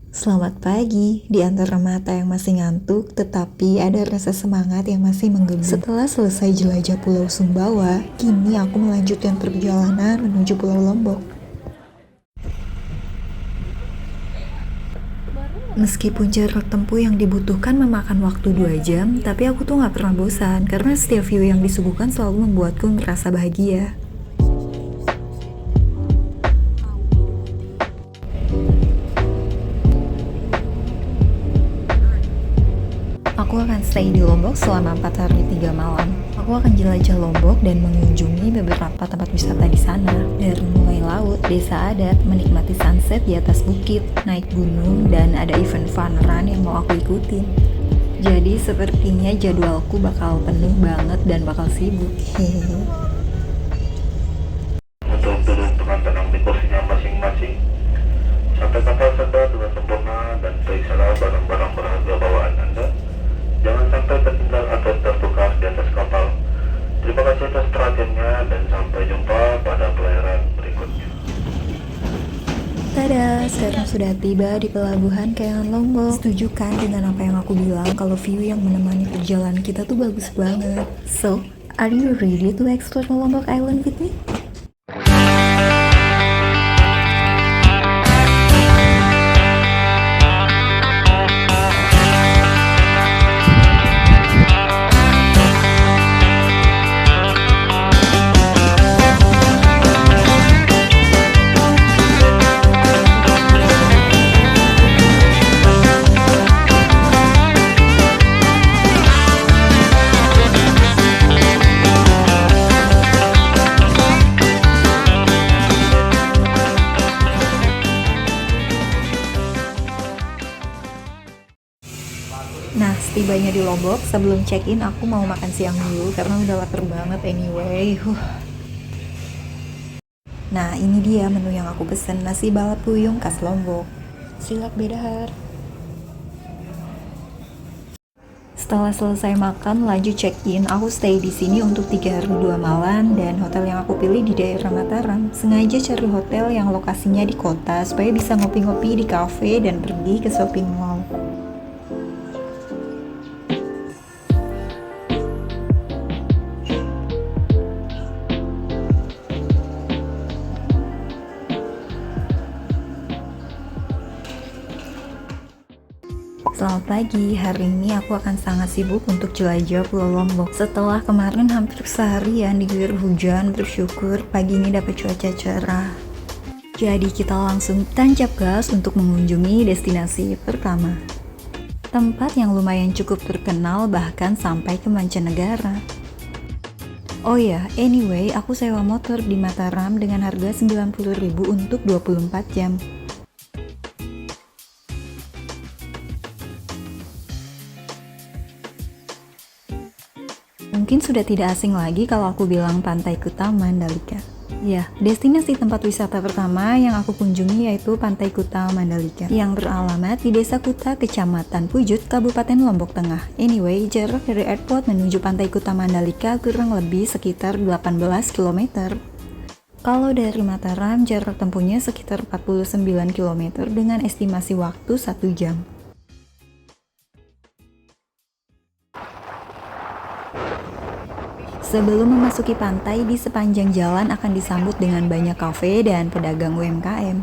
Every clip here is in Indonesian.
Selamat pagi, di antara mata yang masih ngantuk, tetapi ada rasa semangat yang masih menggema. Setelah selesai jelajah Pulau Sumbawa, kini aku melanjutkan perjalanan menuju Pulau Lombok. Meskipun jarak tempuh yang dibutuhkan memakan waktu 2 jam, tapi aku tuh gak pernah bosan, karena setiap view yang disuguhkan selalu membuatku merasa bahagia. Aku akan stay di Lombok selama 4 hari 3 malam. Aku akan jelajah Lombok dan mengunjungi beberapa tempat wisata di sana. Dari mulai laut, desa adat, menikmati sunset di atas bukit, naik gunung, dan ada event fun run yang mau aku ikutin. Jadi sepertinya jadwalku bakal penuh banget dan bakal sibuk. Hehehe. Untuk duduk dengan tenang di kursinya masing-masing. Sampai kapal tiba dengan sempurna dan periksalah barang-barang berharga bawaan Anda. Jangan sampai tertinggal atau tertukar di atas kapal. Terima kasih atas perhatiannya dan sampai jumpa pada pelayaran berikutnya. Tada, sekarang sudah tiba di pelabuhan Kayangan Lombok. Setuju kan dengan apa yang aku bilang kalau view yang menemani perjalanan kita tuh bagus banget. So, are you ready to explore Lombok Island with me? Nah, setibanya di Lombok, sebelum check-in aku mau makan siang dulu karena udah lapar banget anyway. Nah, ini dia menu yang aku pesen, nasi balap puyung khas Lombok. Silak bedahar. Setelah selesai makan, lanjut check-in. Aku stay di sini untuk 3 hari 2 malam dan hotel yang aku pilih di daerah Mataram. Sengaja cari hotel yang lokasinya di kota supaya bisa ngopi-ngopi di cafe dan pergi ke shopping mall. Selamat pagi, hari ini aku akan sangat sibuk untuk jelajah Pulau Lombok. Setelah kemarin hampir seharian diguyur hujan, bersyukur pagi ini dapat cuaca cerah. Jadi kita langsung tancap gas untuk mengunjungi destinasi pertama. Tempat yang lumayan cukup terkenal bahkan sampai ke mancanegara. Oh ya, anyway, aku sewa motor di Mataram dengan harga 90.000 untuk 24 jam. Mungkin sudah tidak asing lagi kalau aku bilang Pantai Kuta Mandalika. Ya, destinasi tempat wisata pertama yang aku kunjungi yaitu Pantai Kuta Mandalika yang beralamat di Desa Kuta, Kecamatan Pujut, Kabupaten Lombok Tengah. Anyway, jarak dari airport menuju Pantai Kuta Mandalika kurang lebih sekitar 18 km. Kalau dari Mataram, jarak tempuhnya sekitar 49 km dengan estimasi waktu 1 jam. Sebelum memasuki pantai, di sepanjang jalan akan disambut dengan banyak kafe dan pedagang UMKM.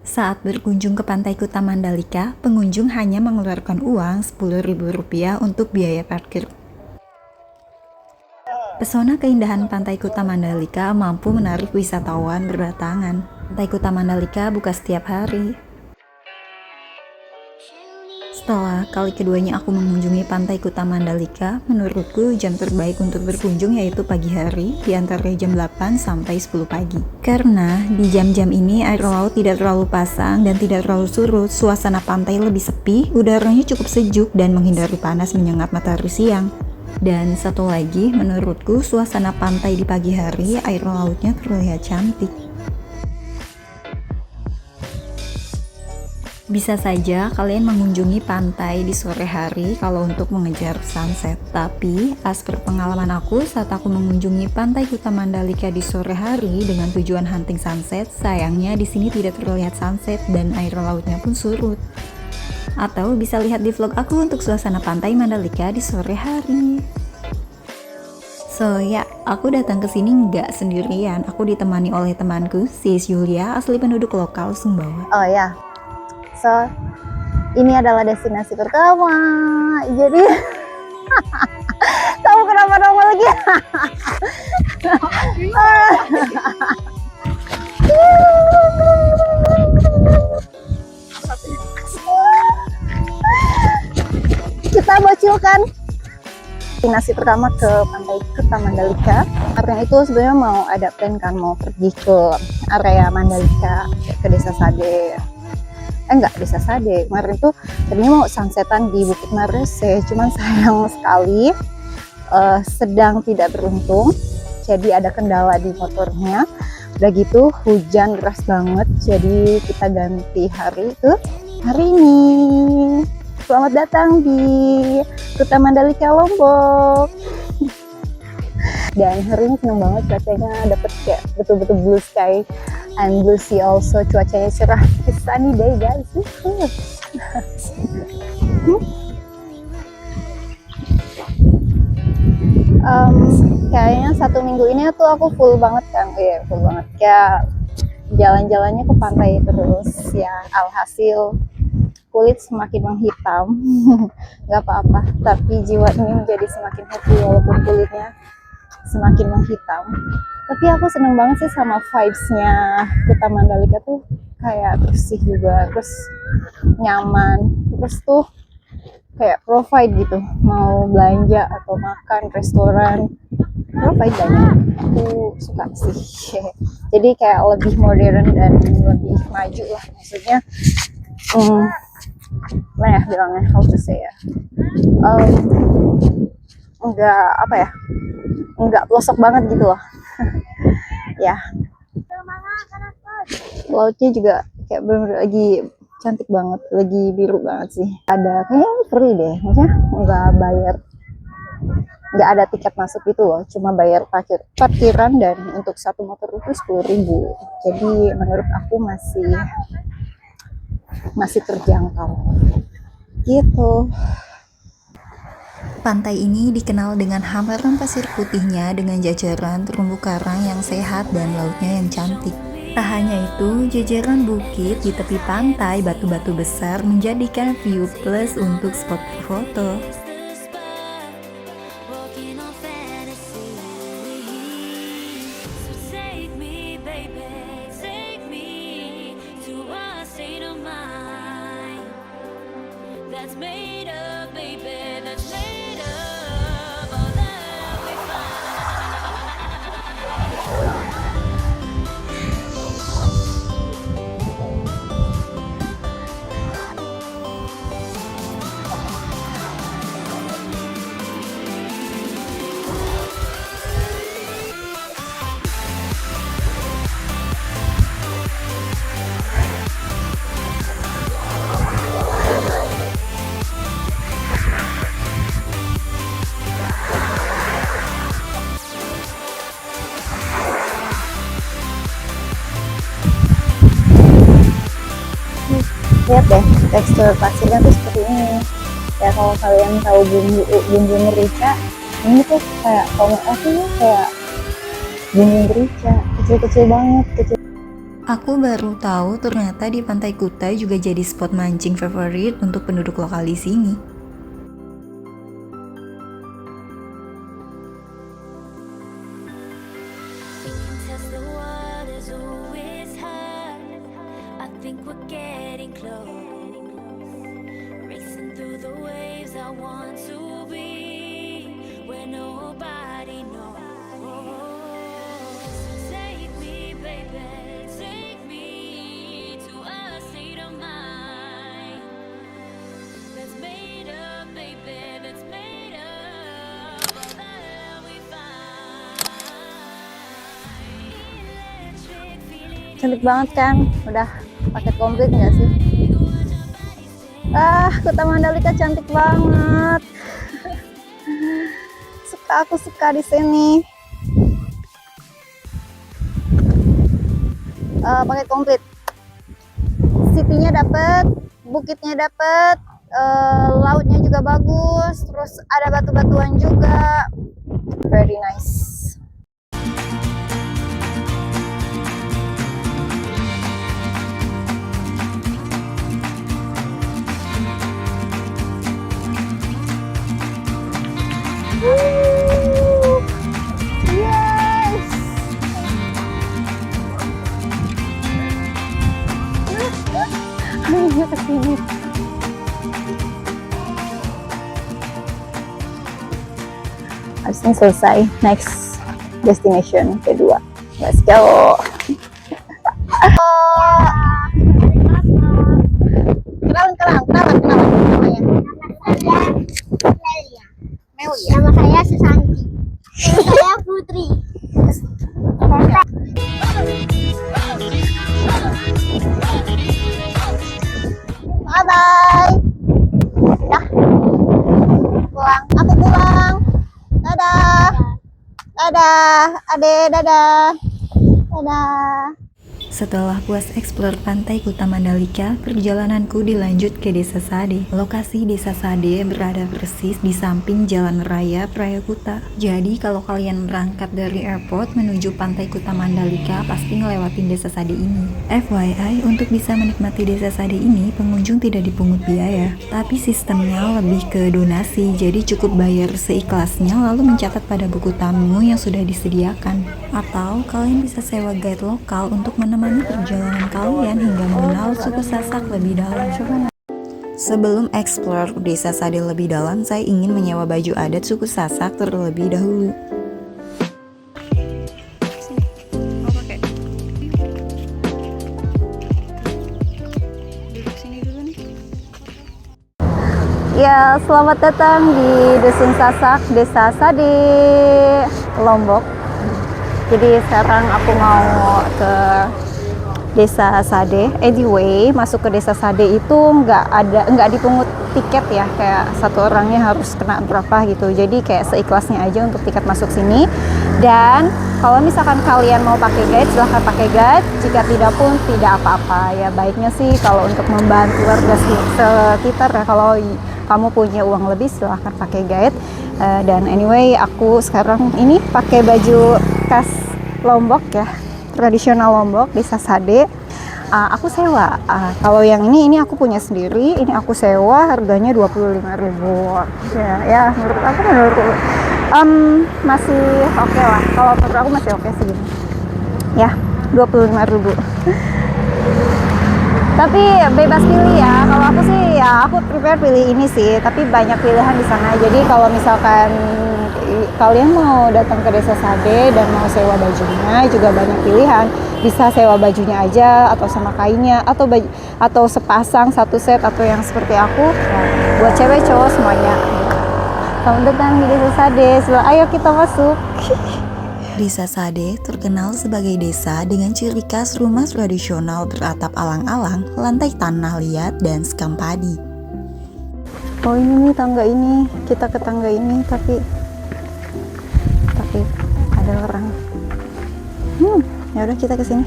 Saat berkunjung ke Pantai Kuta Mandalika, pengunjung hanya mengeluarkan uang Rp10.000 untuk biaya parkir. Pesona keindahan Pantai Kuta Mandalika mampu menarik wisatawan berdatangan. Pantai Kuta Mandalika buka setiap hari. Setelah kali keduanya aku mengunjungi Pantai Kuta Mandalika, menurutku jam terbaik untuk berkunjung yaitu pagi hari di antara jam 8 sampai 10 pagi. Karena di jam-jam ini air laut tidak terlalu pasang dan tidak terlalu surut, suasana pantai lebih sepi, udaranya cukup sejuk dan menghindari panas menyengat matahari siang. Dan satu lagi, menurutku suasana pantai di pagi hari, air lautnya terlihat cantik. Bisa saja kalian mengunjungi pantai di sore hari kalau untuk mengejar sunset. Tapi, as per pengalaman aku saat aku mengunjungi pantai Kuta Mandalika di sore hari dengan tujuan hunting sunset, sayangnya di sini tidak terlihat sunset dan air lautnya pun surut. Atau bisa lihat di vlog aku untuk suasana pantai Mandalika di sore hari. So ya, aku datang ke sini nggak sendirian. Aku ditemani oleh temanku, Sis Yulia, asli penduduk lokal Sumbawa. Oh ya, so ini adalah destinasi pertama. Jadi kamu kenapa nongol lagi? Kita bocilkan. Destinasi pertama ke pantai Kuta Mandalika. Karena itu sebenarnya mau ada plan kan, mau pergi ke area Mandalika, ke Desa Sade. Enggak, Desa Sade. Kemarin itu tadinya mau sunsetan di Bukit Marese, cuman sayang sekali sedang tidak beruntung. Jadi ada kendala di motornya. Udah gitu hujan deras banget, jadi kita ganti hari ke hari ini. Selamat datang di Kuta Mandalika Lombok. Dan hari ini seneng banget cuacanya, dapet kayak betul-betul blue sky and blue sea also, cuacanya cerah, it's sunny day guys. Kayaknya 1 minggu ini tuh aku full banget kan, full banget kayak jalan-jalannya ke pantai terus ya, alhasil kulit semakin menghitam. Nggak apa-apa, tapi jiwa ini menjadi semakin happy walaupun kulitnya semakin menghitam. Tapi aku seneng banget sih sama vibes-nya Kuta Mandalika tuh, kayak bersih juga, terus nyaman, terus tuh kayak provide gitu, mau belanja atau makan restoran provide banyak. Aku suka sih. Jadi kayak lebih modern dan lebih maju lah, maksudnya mana ya bilangnya, how to say ya, enggak apa ya, enggak pelosok banget gitu loh. Ya, lautnya juga kayak bener lagi cantik banget, lagi biru banget sih. Ada kayaknya free deh, maksudnya nggak ada tiket masuk gitu loh, cuma bayar parkiran, dan untuk satu motor itu 10.000. Jadi menurut aku masih terjangkau gitu. Pantai ini dikenal dengan hamparan pasir putihnya dengan jajaran terumbu karang yang sehat dan lautnya yang cantik. Tak hanya itu, jajaran bukit di tepi pantai, batu-batu besar menjadikan view plus untuk spot foto. Lihat deh tekstur pasirnya tuh seperti ini ya. Kalau kalian tahu bumbu merica, ini tuh kayak tomat aslinya kayak bumbu merica, kecil-kecil banget, kecil. Aku baru tahu ternyata di Pantai Kuta juga jadi spot mancing favorit untuk penduduk lokal di sini. Cantik banget kan? Udah paket komplit nggak sih? Kuta Mandalika cantik banget. Aku suka di sini. Paket komplit. City-nya dapet, bukitnya dapet, lautnya juga bagus, terus ada batu-batuan juga. Very nice. Yes. Ayo ke sini. Habis ini selesai. Next destination kedua. Let's go. Kenalan namanya. Melia. Nama saya Susanti. Nama saya Putri. Bye bye. Dah. Pulang. Aku pulang. Dadah. Dadah. Ade, dadah. Dadah. Setelah puas eksplor pantai Kuta Mandalika, perjalananku dilanjut ke Desa Sade. Lokasi Desa Sade berada persis di samping Jalan Raya Praya Kuta. Jadi kalau kalian berangkat dari airport menuju pantai Kuta Mandalika, pasti ngelewatin Desa Sade ini. FYI, untuk bisa menikmati Desa Sade ini, pengunjung tidak dipungut biaya. Tapi sistemnya lebih ke donasi, jadi cukup bayar seikhlasnya lalu mencatat pada buku tamu yang sudah disediakan. Atau kalian bisa sewa guide lokal untuk menemani perjalanan kalian hingga mengenal suku Sasak lebih dalam. Sebelum explore Desa Sade lebih dalam, saya ingin menyewa baju adat suku Sasak terlebih dahulu. Ya, selamat datang di Dusun Sasak, Desa Sade, Lombok. Jadi sekarang aku mau ke Desa Sade. Anyway, masuk ke Desa Sade itu nggak dipungut tiket ya, kayak satu orangnya harus kena berapa gitu. Jadi kayak seikhlasnya aja untuk tiket masuk sini. Dan kalau misalkan kalian mau pakai guide, silahkan pakai guide. Jika tidak pun tidak apa-apa. Ya baiknya sih kalau untuk membantu warga sekitar ya, kalau kamu punya uang lebih silahkan pakai guide. Dan anyway, aku sekarang ini pakai baju khas Lombok ya, tradisional Lombok, Desa Sade. Aku sewa. Kalau yang ini aku punya sendiri, ini aku sewa, harganya 25.000. Ya menurutku masih oke lah. Kalau menurut aku masih oke sih. Ya, 25.000. Tapi bebas pilih ya. Kalau aku sih ya aku prepare pilih ini sih, tapi banyak pilihan di sana. Jadi kalau misalkan kalian mau datang ke Desa Sade dan mau sewa bajunya juga banyak pilihan. Bisa sewa bajunya aja atau sama kainnya atau sepasang satu set atau yang seperti aku. Buat cewek cowok semuanya. Selamat datang di Desa Sade. Ayo kita masuk. Desa Sade terkenal sebagai desa dengan ciri khas rumah tradisional beratap alang-alang, lantai tanah liat, dan sekam padi. Oh ini nih tangga ini, kita ke tangga ini tapi ada orang. Ya udah kita ke sini.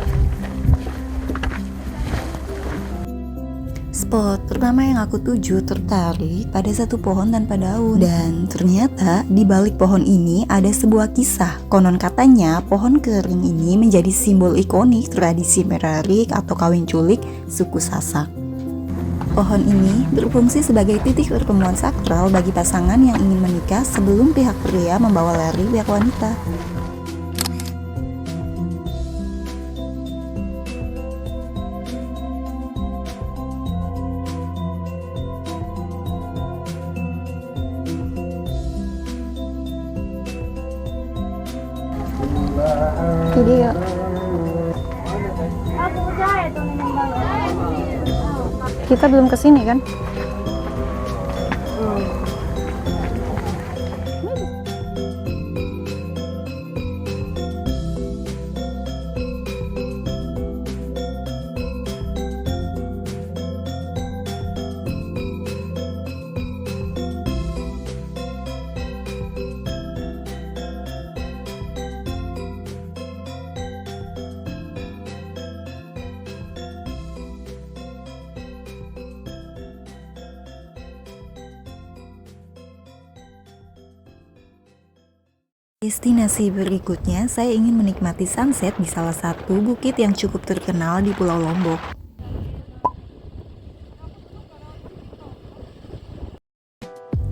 Spot pertama yang aku tuju tertarik pada satu pohon tanpa daun, dan ternyata di balik pohon ini ada sebuah kisah. Konon katanya pohon kering ini menjadi simbol ikonik tradisi merarik atau kawin culik suku Sasak. Pohon ini berfungsi sebagai titik pertemuan sakral bagi pasangan yang ingin menikah sebelum pihak pria membawa lari pihak wanita. Video. Kita belum kesini kan? Destinasi berikutnya, saya ingin menikmati sunset di salah satu bukit yang cukup terkenal di Pulau Lombok.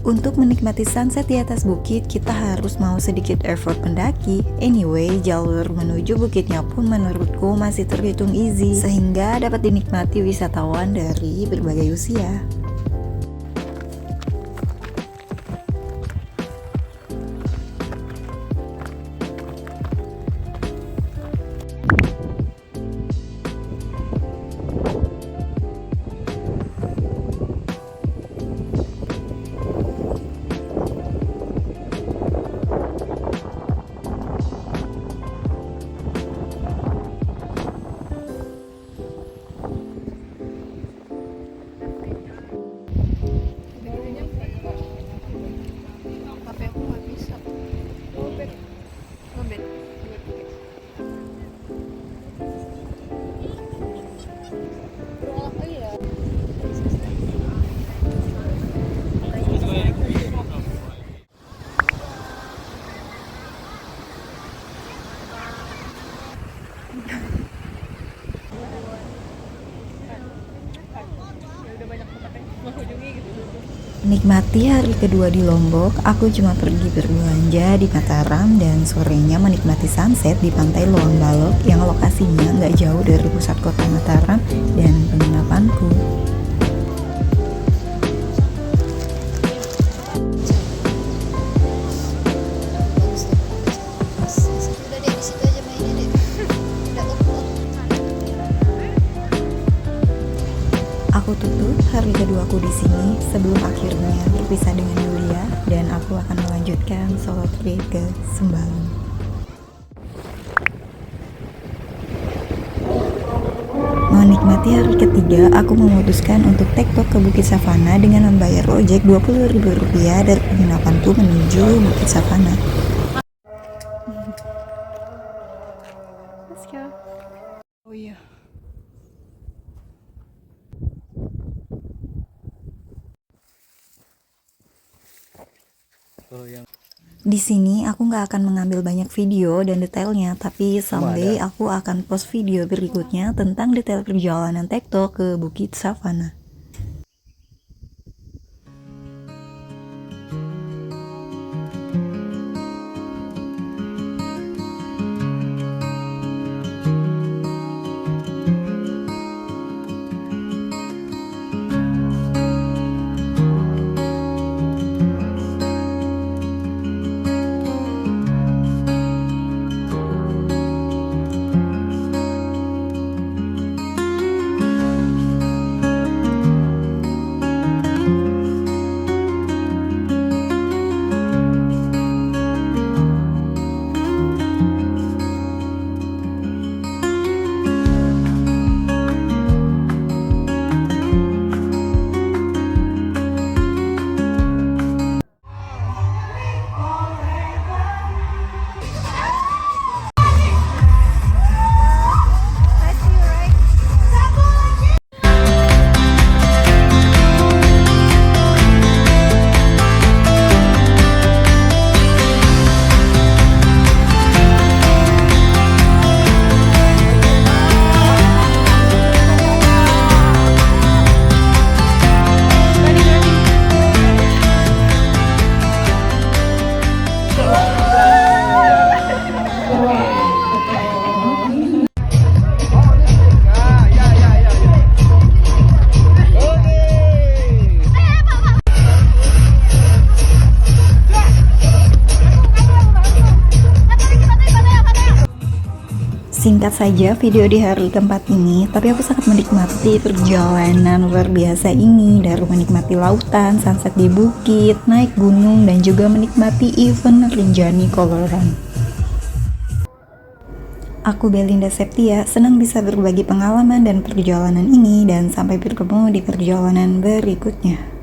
Untuk menikmati sunset di atas bukit, kita harus mau sedikit effort pendaki. Anyway, jalur menuju bukitnya pun menurutku masih terhitung easy, sehingga dapat dinikmati wisatawan dari berbagai usia. Menikmati hari kedua di Lombok, aku cuma pergi berbelanja di Mataram dan sorenya menikmati sunset di pantai Loang Balok yang lokasinya nggak jauh dari pusat kota Mataram dan penginapanku. Aku tutup hari keduaku di sini sebelum akhirnya berpisah dengan Yulia dan aku akan melanjutkan solo trip ke Sembalun. Menikmati hari ketiga, aku memutuskan untuk tektok ke Bukit Savana dengan membayar ojek Rp20.000 dari penginapanku menuju Bukit Savana. Let's go. Oh iya. Di sini aku nggak akan mengambil banyak video dan detailnya, tapi someday aku akan post video berikutnya tentang detail perjalanan tektok ke Bukit Savana. Singkat saja video di hari keempat ini, tapi aku sangat menikmati perjalanan luar biasa ini, dari menikmati lautan, sunset di bukit, naik gunung, dan juga menikmati event Rinjani Koloran. Aku Belinda Septia, senang bisa berbagi pengalaman dan perjalanan ini, dan sampai bertemu di perjalanan berikutnya.